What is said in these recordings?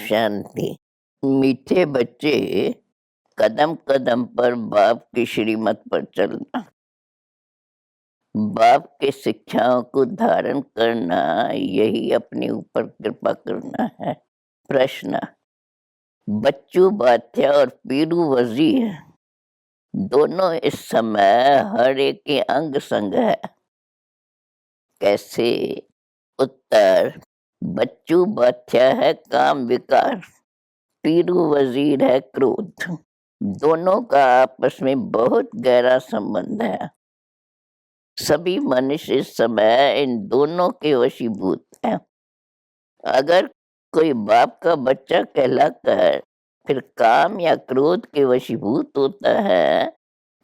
शांति। मीठे बच्चे कदम कदम पर बाप की श्रीमत पर चलना, बाप के शिक्षाओं को धारण करना, यही अपने ऊपर कृपा करना है। प्रश्न: बच्चू बात्या और पीरू वजीर दोनों इस समय हर एक के अंग संग है, कैसे? उत्तर: बच्चू बात्या है काम विकार, पीरू वजीर है क्रोध। दोनों का आपस में बहुत गहरा संबंध है। सभी मनुष्य इस समय इन दोनों के वशीभूत हैं। अगर कोई बाप का बच्चा कहलाकर फिर काम या क्रोध के वशीभूत होता है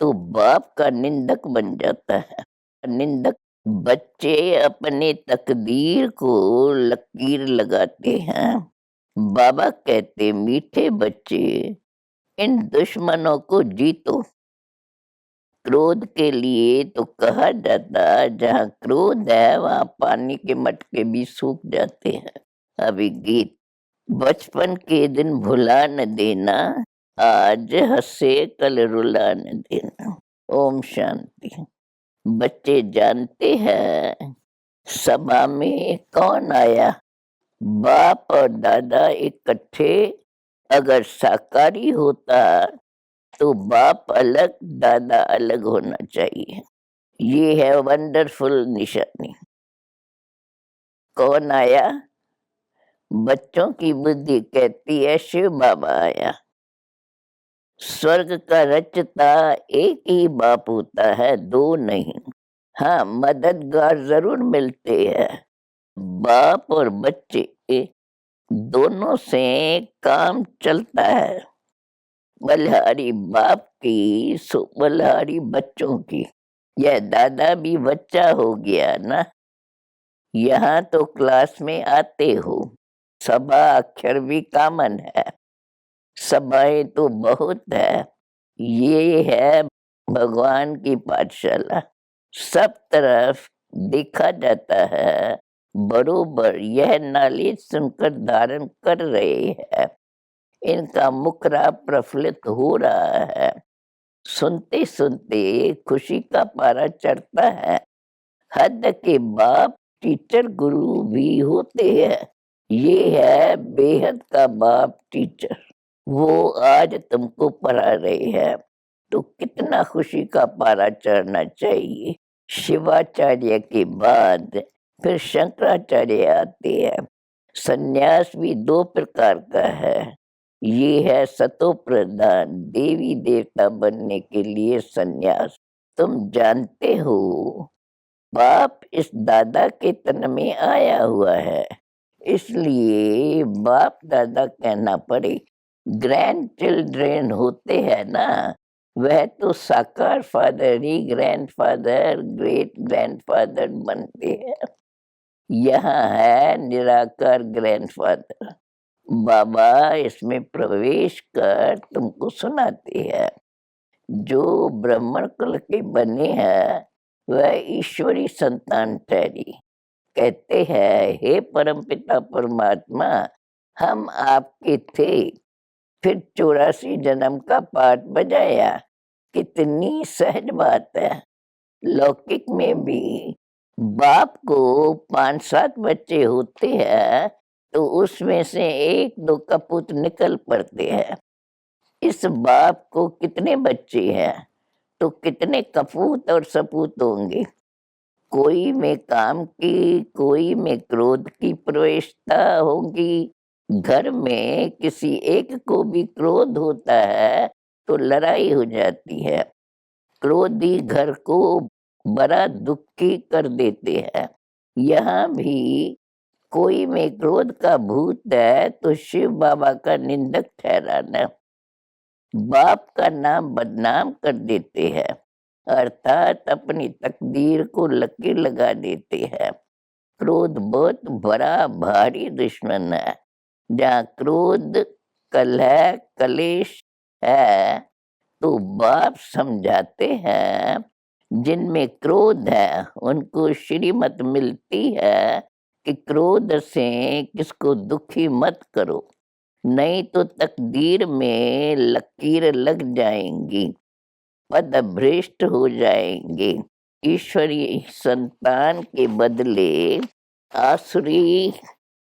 तो बाप का निंदक बन जाता है। निंदक बच्चे अपने तकदीर को लकीर लगाते हैं। बाबा कहते, मीठे बच्चे इन दुश्मनों को जीतो। क्रोध के लिए तो कहा जाता, जहाँ क्रोध है वहाँ पानी के मटके भी सूख जाते हैं। अभी गीत: बचपन के दिन भुला न देना, आज हंसे कल रुला न देना। ओम शांति। बच्चे जानते हैं सभा में कौन आया? बाप और दादा इकट्ठे। अगर साकारी होता तो बाप अलग दादा अलग होना चाहिए। ये है वंडरफुल निशानी। कौन आया? बच्चों की बुद्धि कहती है शिव बाबा आया। स्वर्ग का रचता एक ही बाप होता है, दो नहीं। हाँ, मददगार जरूर मिलते हैं। बाप और बच्चे दोनों से काम चलता है। बलिहारी बाप की सो बलिहारी बच्चों की। यह दादा भी बच्चा हो गया ना। यहाँ तो क्लास में आते हो, सभा अक्षर भी कॉमन है। सभाएं तो बहुत है। ये है भगवान की पाठशाला। सब तरफ देखा जाता है, बरोबर यह नॉलेज सुनकर धारण कर रहे हैं। इनका मुखरा प्रफुल्लित हो रहा है। सुनते सुनते खुशी का पारा चढ़ता है। हद के बाप टीचर गुरु भी होते हैं। ये है बेहद का बाप टीचर। वो आज तुमको पढ़ा रहे हैं तो कितना खुशी का पारा चढ़ना चाहिए। शिवाचार्य के बाद फिर शंकराचार्य आते हैं। सन्यास भी दो प्रकार का है। ये है सतो प्रधान, देवी देवता बनने के लिए सन्यास। तुम जानते हो बाप इस दादा के तन में आया हुआ है, इसलिए बाप दादा कहना पड़े। ग्रैंड चिल्ड्रेन होते हैं ना, वह तो साकार फादर ही ग्रैंडफादर ग्रेट ग्रैंडफादर बनते हैं। यहाँ है निराकार ग्रैंडफादर। बाबा इसमें प्रवेश कर तुमको सुनाते हैं। जो ब्राह्मण कुल के बने हैं वह ईश्वरी संतान ठहरी। कहते हैं, हे परमपिता परमात्मा, हम आपके थे, फिर 84 जन्म का पाठ बजाया। कितनी सहज बात है। लौकिक में भी बाप को 5-7 बच्चे होते हैं तो उसमें से एक दो कपूत निकल पड़ते हैं। इस बाप को कितने बच्चे हैं तो कितने कपूत और सपूत होंगे। कोई में काम की, कोई में क्रोध की प्रवेशता होगी। घर में किसी एक को भी क्रोध होता है तो लड़ाई हो जाती है। क्रोधी घर को बड़ा दुखी कर देते हैं। यहाँ भी कोई में क्रोध का भूत है तो शिव बाबा का निंदक ठहराना। बाप का नाम बदनाम कर देते हैं, अर्थात अपनी तकदीर को लकीर लगा देते हैं। क्रोध बहुत बड़ा भारी दुश्मन है। जहाँ क्रोध कलह कलेश है तो बाप समझाते हैं, जिनमें क्रोध है उनको श्रीमत मिलती है कि क्रोध से किसको दुखी मत करो। नहीं तो तकदीर में लकीर लग जाएंगी, पदभ्रष्ट हो जाएंगे, ईश्वरीय संतान के बदले आसुरी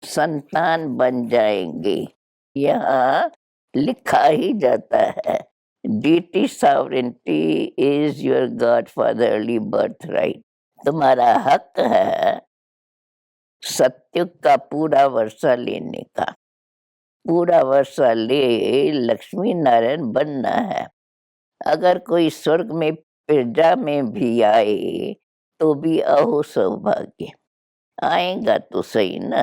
संतान बन जाएंगे। यहाँ लिखा ही जाता है, डीटी sovereignty is your God fatherly birthright. तुम्हारा हक है सत्युग का पूरा वर्षा लेने का। पूरा वर्षा ले लक्ष्मी नारायण बनना है। अगर कोई स्वर्ग में प्रजा में भी आए तो भी अहो सौभाग्य। आएगा तो सही ना।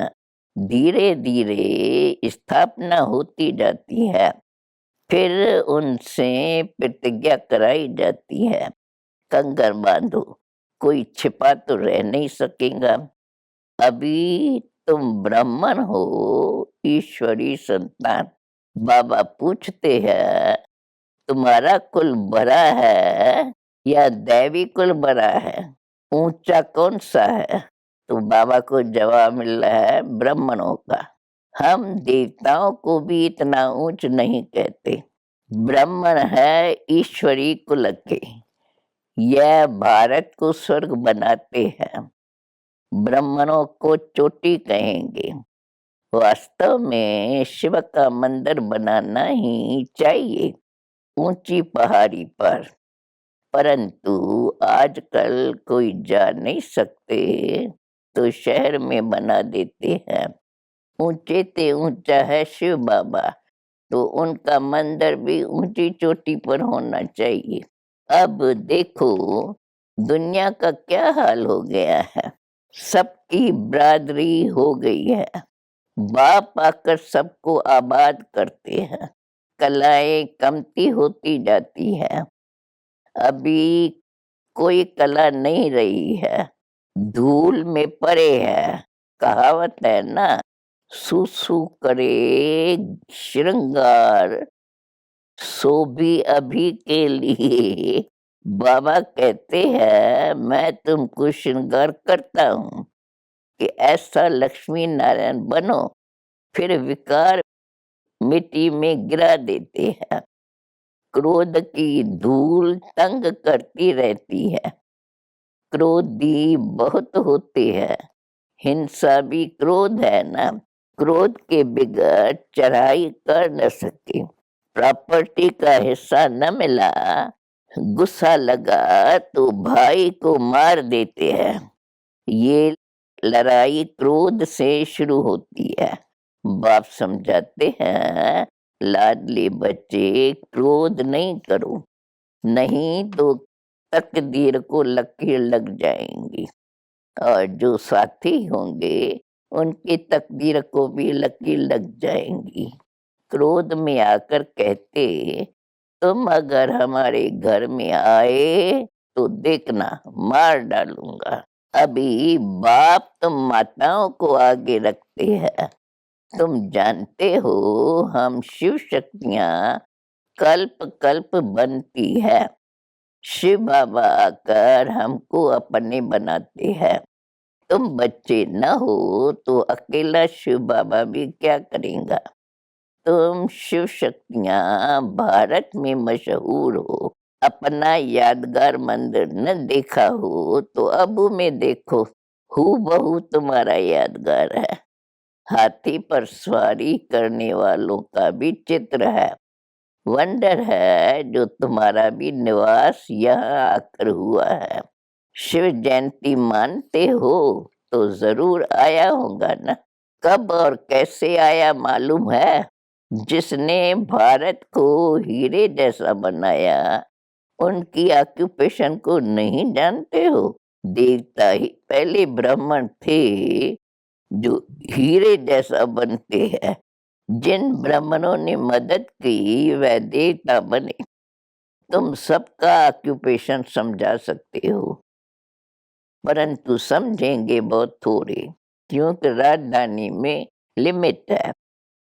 धीरे धीरे स्थापना होती जाती है, फिर उनसे प्रतिज्ञा कराई जाती है, कंकर बांधो, कोई छिपा तो रह नहीं सकेगा। अभी तुम ब्राह्मण हो, ईश्वरी संतान। बाबा पूछते हैं तुम्हारा कुल बड़ा है या दैवी कुल बड़ा है, ऊंचा कौन सा है? तो बाबा को जवाब मिल रहा है ब्राह्मणों का। हम देवताओं को भी इतना ऊंच नहीं कहते। ब्राह्मण है ईश्वरी कुल के, यह भारत को स्वर्ग बनाते हैं। ब्राह्मणों को चोटी कहेंगे। वास्तव में शिव का मंदिर बनाना ही चाहिए ऊंची पहाड़ी पर, परंतु आजकल कोई जा नहीं सकते तो शहर में बना देते हैं। ऊंचे ते ऊंचा है शिव बाबा, तो उनका मंदिर भी ऊंची चोटी पर होना चाहिए। अब देखो दुनिया का क्या हाल हो गया है। सबकी बरादरी हो गई है, बाप आकर सबको आबाद करते हैं। कलाएं कमती होती जाती है, अभी कोई कला नहीं रही है, धूल में पड़े है। कहावत है ना, सुसु करे श्रृंगार, सो भी अभी के लिए। बाबा कहते हैं मैं तुमको श्रृंगार करता हूँ कि ऐसा लक्ष्मी नारायण बनो, फिर विकार मिट्टी में गिरा देते हैं। क्रोध की धूल तंग करती रहती है, क्रोधी बहुत होते हैं। हिंसा भी क्रोध है ना। क्रोध के बिगड़ चढ़ाई कर न सके, प्रॉपर्टी का हिस्सा न मिला, गुस्सा लगा तो भाई को मार देते हैं। ये लड़ाई क्रोध से शुरू होती है। बाप समझाते हैं लाडले बच्चे क्रोध नहीं करो, नहीं तो तकदीर को लकीर लग जाएंगी, और जो साथी होंगे उनकी तकदीर को भी लकीर लग जाएंगी। क्रोध में आकर कहते तुम अगर हमारे घर में आए तो देखना मार डालूंगा। अभी बाप तुम माताओं को आगे रखते हैं। तुम जानते हो हम शिव शक्तियां कल्प कल्प बनती है। शिव बाबा आकर हमको अपने बनाते हैं। तुम बच्चे न हो तो अकेला शिव बाबा भी क्या करेगा। तुम शिव शक्तियां भारत में मशहूर हो। अपना यादगार मंदिर न देखा हो तो अबू में देखो, हूबहू तुम्हारा यादगार है। हाथी पर सवारी करने वालों का भी चित्र है। वंडर है जो तुम्हारा भी निवास यहाँ आकर हुआ है। शिव जयंती मानते हो तो जरूर आया होगा ना। कब और कैसे आया मालूम है? जिसने भारत को हीरे जैसा बनाया उनकी ऑक्यूपेशन को नहीं जानते हो? देवता ही पहले ब्राह्मण थे जो हीरे जैसा बनते हैं। जिन ब्राह्मणों ने मदद की वह देवता बने। तुम सबका ऑक्यूपेशन समझा सकते हो, परंतु समझेंगे बहुत थोड़े, क्योंकि राजधानी में लिमिट है।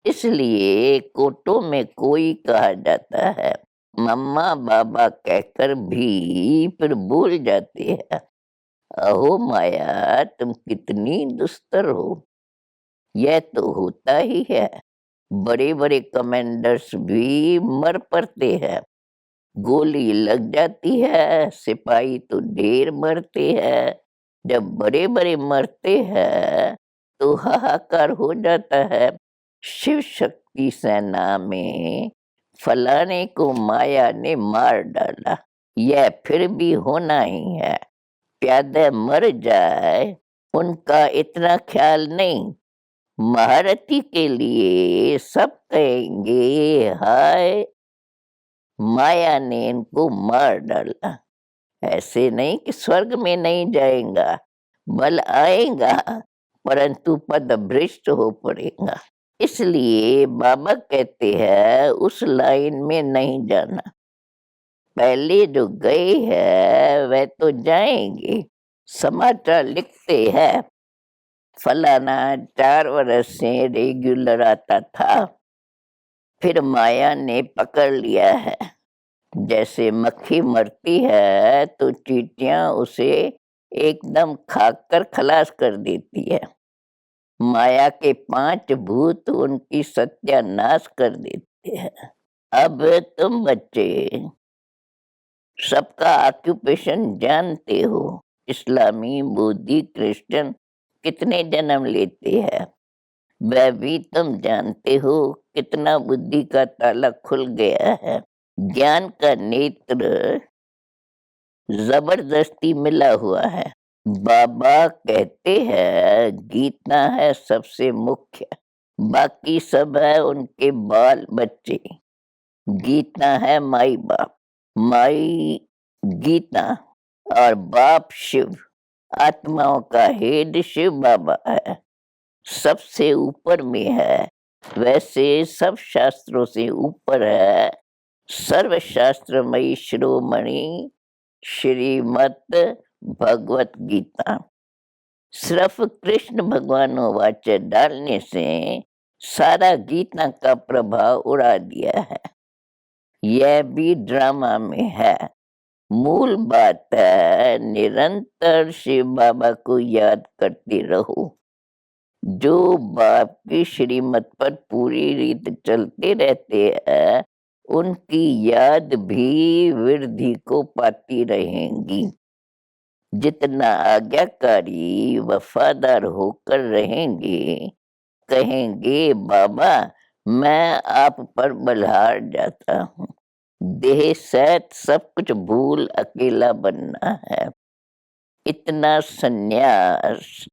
इसलिए कोटों में कोई कहा जाता है, मम्मा बाबा कहकर भी फिर भूल जाते हैं। अहो माया तुम कितनी दुस्तर हो। यह तो होता ही है। बड़े बड़े कमांडर्स भी मर पड़ते हैं, गोली लग जाती है, सिपाही तो ढेर मरते हैं। जब बड़े बड़े मरते हैं तो हाहाकार हो जाता है। शिव शक्ति सेना में फलाने को माया ने मार डाला, यह फिर भी होना ही है। प्यादे मर जाए उनका इतना ख्याल नहीं, महारथी के लिए सब कहेंगे हाय माया ने इनको मार डाला। ऐसे नहीं कि स्वर्ग में नहीं जाएगा, बल आएगा परंतु पद भ्रष्ट हो पड़ेगा। इसलिए बाबा कहते हैं उस लाइन में नहीं जाना। पहले जो गए हैं वह तो जाएंगे। समाचार लिखते हैं फलाना 4 वर्ष से रेगुलर आता था, फिर माया ने पकड़ लिया है। जैसे मक्खी मरती है तो चींटियां उसे एकदम खाकर खलास कर देती है। माया के 5 भूत उनकी सत्यानाश कर देते हैं। अब तुम बच्चे सबका ऑक्यूपेशन जानते हो, इस्लामी बुद्धि क्रिश्चियन कितने जन्म लेते हैं, वह भी तुम जानते हो कितना बुद्धि का ताला खुल गया है। ज्ञान का नेत्र जबरदस्ती मिला हुआ है। बाबा कहते हैं गीता है सबसे मुख्य, बाकी सब है उनके बाल बच्चे। गीता है माई बाप, माई गीता और बाप शिव। आत्माओं का हेड शिव बाबा है, सबसे ऊपर में है। वैसे सब शास्त्रों से ऊपर है सर्वशास्त्रमयी शिरोमणि श्रीमद् भगवत गीता। सिर्फ कृष्ण भगवान वाच्य डालने से सारा गीता का प्रभाव उड़ा दिया है। यह भी ड्रामा में है। मूल बात है निरंतर शिव बाबा को याद करते रहो। जो बाप की श्रीमत पर पूरी रीत चलते रहते हैं उनकी याद भी वृद्धि को पाती रहेंगी। जितना आज्ञाकारी वफादार होकर रहेंगे, कहेंगे बाबा मैं आप पर बल्हार जाता हूँ, देह सहित सब कुछ भूल अकेला बनना है। इतना संन्यास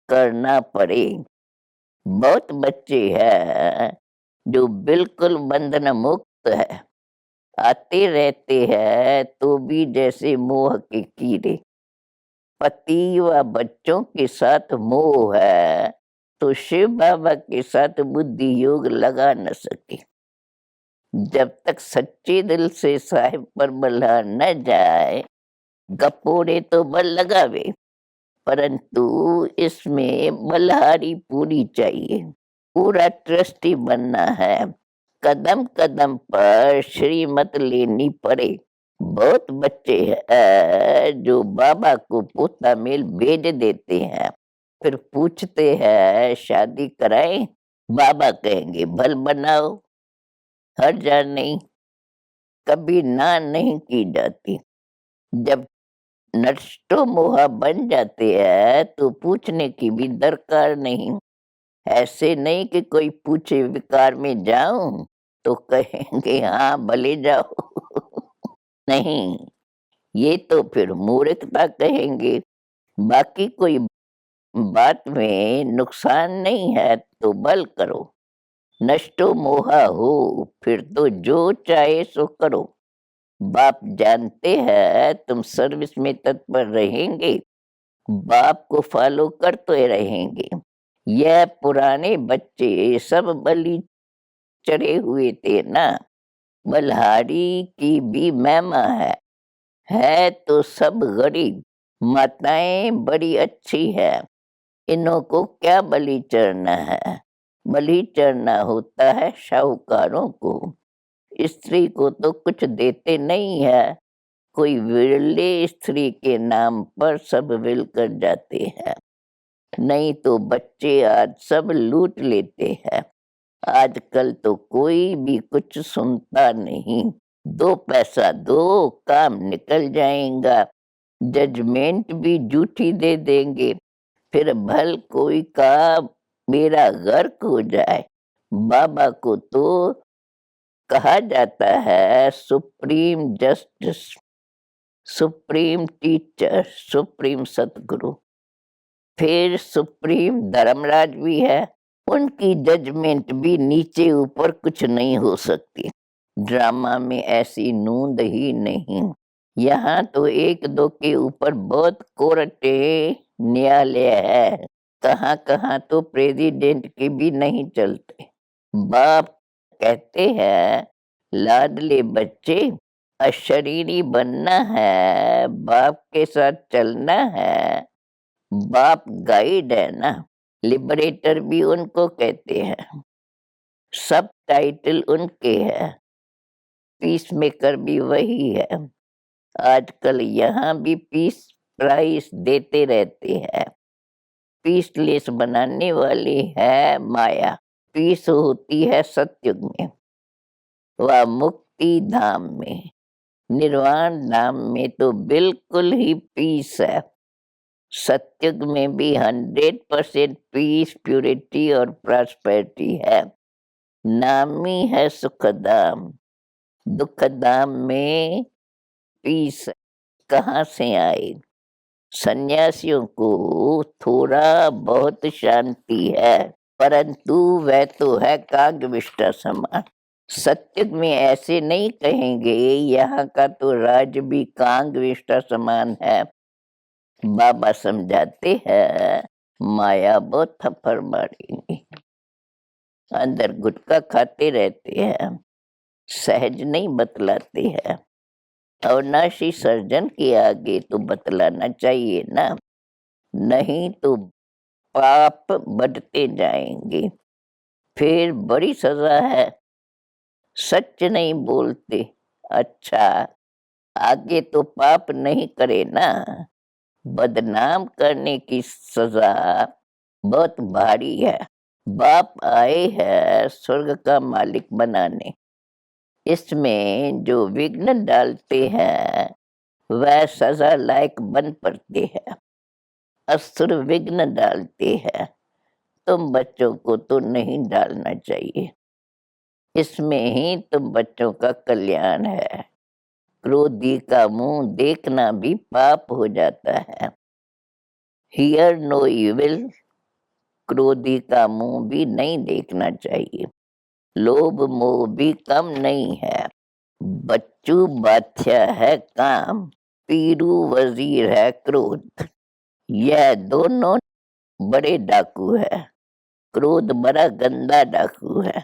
करना पड़े। बहुत बच्चे हैं जो बिल्कुल बंधन मुक्त है, आते रहते हैं तो भी जैसे मोह के कीड़े। पति व बच्चों के साथ मोह है तो शिव बाबा के साथ बुद्धि योग लगा न सके। जब तक सच्चे दिल से साहिब पर बल्हार न जाए, गपोड़े तो बल लगावे परंतु इसमें बल्हारी पूरी चाहिए। पूरा ट्रस्टी बनना है, कदम कदम पर श्रीमत लेनी पड़े। बहुत बच्चे हैं जो बाबा को पोता मेल भेज देते हैं, फिर पूछते हैं शादी कराएं, बाबा कहेंगे भल बनाओ, हर जा नहीं, कभी ना नहीं की जाती। जब नष्टो मोहा बन जाते हैं तो पूछने की भी दरकार नहीं। ऐसे नहीं कि कोई पूछे विकार में जाऊं तो कहेंगे हाँ भले जाओ नहीं, ये तो फिर मूर्खता कहेंगे। बाकी कोई बात में नुकसान नहीं है तो बल करो, नष्टो मोहा हो फिर तो जो चाहे सो करो। बाप जानते हैं तुम सर्विस में तत्पर रहेंगे, बाप को फॉलो करते रहेंगे। यह पुराने बच्चे सब बलि चढ़े हुए थे ना, बल्हारी की भी महिमा है तो सब गरीब। माताएं बड़ी अच्छी है, इन्हों को क्या बलि चढ़ना है, बलि चढ़ना होता है शाहूकारों को। स्त्री को तो कुछ देते नहीं है, कोई विरले स्त्री के नाम पर सब विल कर जाते हैं। नहीं तो बच्चे आज सब लूट लेते हैं। आजकल तो कोई भी कुछ सुनता नहीं। 2 पैसा दो, काम निकल जाएगा। जजमेंट भी झूठी दे देंगे। फिर भल कोई का मेरा गर्क हो जाए। बाबा को तो कहा जाता है supreme justice, supreme teacher, supreme सतगुरु, फिर सुप्रीम धर्मराज भी है। उनकी जजमेंट भी नीचे ऊपर कुछ नहीं हो सकती। ड्रामा में ऐसी नूंद ही नहीं। यहाँ तो एक दो के ऊपर बहुत कोर्टे न्यायालय है। कहाँ कहाँ तो प्रेसिडेंट के भी नहीं चलते। बाप कहते हैं लाडले बच्चे, अशरीरी बनना है, बाप के साथ चलना है। बाप गाइड है ना, लिबरेटर भी उनको कहते हैं। सब टाइटल उनके हैं, पीस मेकर भी वही है। आजकल यहाँ भी पीस प्राइस देते रहते हैं। पीसलेस बनाने वाली है माया। पीस होती है सतयुग में, वह मुक्ति धाम में। निर्वाण धाम में तो बिल्कुल ही पीस है। सतयुग में भी 100% पीस, प्यूरिटी और प्रॉस्पेरिटी है। नाम ही है सुखधाम। दुखधाम में पीस कहाँ से आए? सन्यासियों को थोड़ा बहुत शांति है, परंतु वह तो है कागविष्टा समान। सत्युग में ऐसे नहीं कहेंगे, यहाँ का तो राज भी कांगविष्टा समान है। बाबा समझाते हैं माया बहुत थप्पड़ मारेंगे। अंदर गुटखा खाते रहते हैं, सहज नहीं बतलाते हैं। अविनाशी सर्जन के आगे तो बतलाना चाहिए ना, नहीं तो पाप बढ़ते जाएंगे। फिर बड़ी सजा है। सच नहीं बोलते, अच्छा आगे तो पाप नहीं करे ना। बदनाम करने की सजा बहुत भारी है। बाप आए हैं स्वर्ग का मालिक बनाने। इसमें जो विघ्न डालते हैं वह सजा लायक बन पड़ते हैं। असुर विघ्न डालते हैं, तुम बच्चों को तो नहीं डालना चाहिए। इसमें ही तुम बच्चों का कल्याण है। क्रोधी का मुंह देखना भी पाप हो जाता है। हियर नो इविल, क्रोधी का मुंह भी नहीं देखना चाहिए। लोभ मोह भी कम नहीं है। बच्चू बादशाह है काम, पीरू वजीर है क्रोध। यह दोनों बड़े डाकू है। क्रोध बड़ा गंदा डाकू है।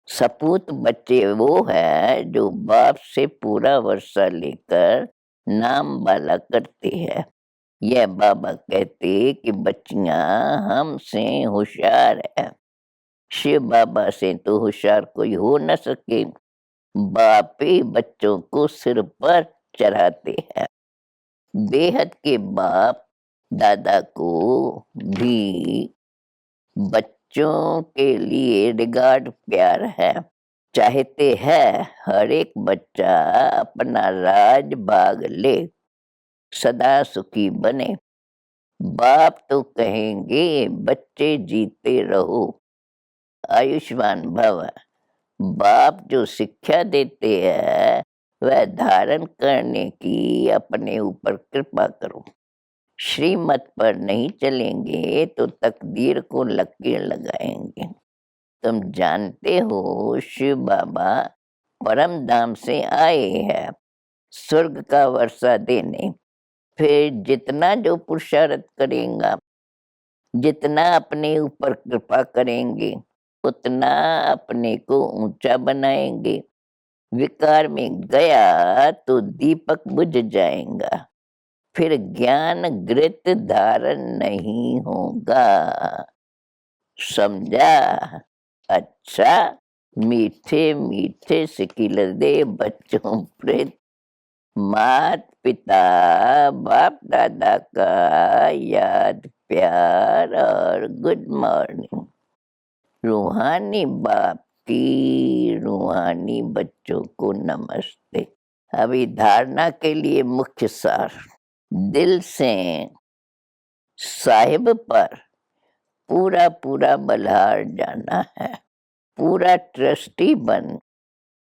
सपूत बच्चे वो है जो बाप से पूरा वर्षा लेकर नाम वाला करते हैं। यह बाबा कहते कि बच्चियां हमसे होशियार है। शिव बाबा से तो होशियार कोई हो न सके। बाप ही बच्चों को सिर पर चढ़ाते हैं। बेहद के बाप दादा को भी बच्चों के लिए रिगार्ड प्यार है। चाहते हैं हर एक बच्चा अपना राज भाग ले, सदा सुखी बने। बाप तो कहेंगे बच्चे जीते रहो, आयुष्मान भव। बाप जो शिक्षा देते हैं वह धारण करने की अपने ऊपर कृपा करो। श्रीमत पर नहीं चलेंगे तो तकदीर को लकीर लगाएंगे। तुम जानते हो शिव बाबा परम धाम से आए हैं स्वर्ग का वर्षा देने। फिर जितना जो पुरुषार्थ करेगा, जितना अपने ऊपर कृपा करेंगे, उतना अपने को ऊंचा बनाएंगे। विकार में गया तो दीपक बुझ जाएगा, फिर ज्ञान घृत धारण नहीं होगा। समझा? अच्छा, मीठे मीठे सिकिल दे बच्चों प्रेत, मात पिता बाप दादा का याद प्यार और गुड मॉर्निंग। रूहानी बाप की रूहानी बच्चों को नमस्ते। अभी धारणा के लिए मुख्य सार, दिल से साहिब पर पूरा पूरा बल्हार जाना है, पूरा ट्रस्टी बन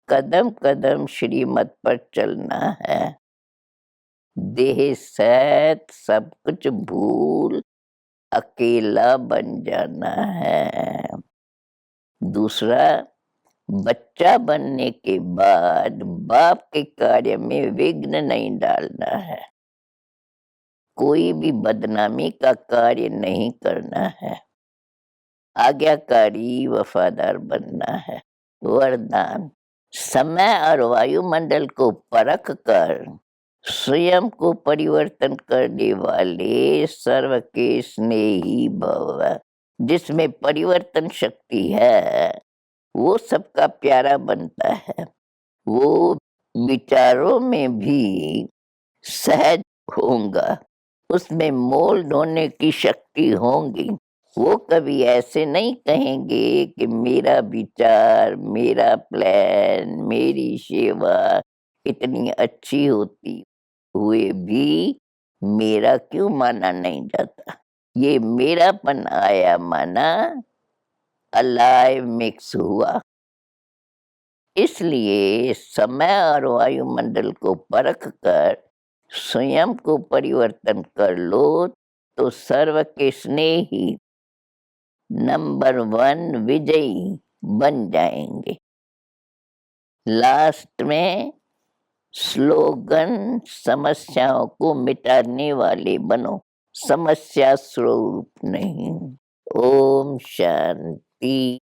कदम कदम श्रीमत पर चलना है, देह सहित सब कुछ भूल अकेला बन जाना है। दूसरा, बच्चा बनने के बाद बाप के कार्य में विघ्न नहीं डालना है, कोई भी बदनामी का कार्य नहीं करना है, आज्ञाकारी वफादार बनना है। वरदान, समय और वायुमंडल को परख कर स्वयं को परिवर्तन करने वाले सर्व के स्नेही भव, जिसमें परिवर्तन शक्ति है वो सबका प्यारा बनता है, वो विचारों में भी सहज होगा, उसमें मोल्ड होने की शक्ति होगी। वो कभी ऐसे नहीं कहेंगे कि मेरा विचार, मेरा प्लान, मेरी सेवा इतनी अच्छी होती हुए भी मेरा क्यों माना नहीं जाता। ये मेरापन आया माना अलाइव मिक्स हुआ। इसलिए समय और वायुमंडल को परख कर स्वयं को परिवर्तन कर लो तो सर्व के स्नेही नंबर 1 विजयी बन जाएंगे। लास्ट में स्लोगन, समस्याओं को मिटाने वाले बनो, समस्या स्वरूप नहीं। ओम शांति।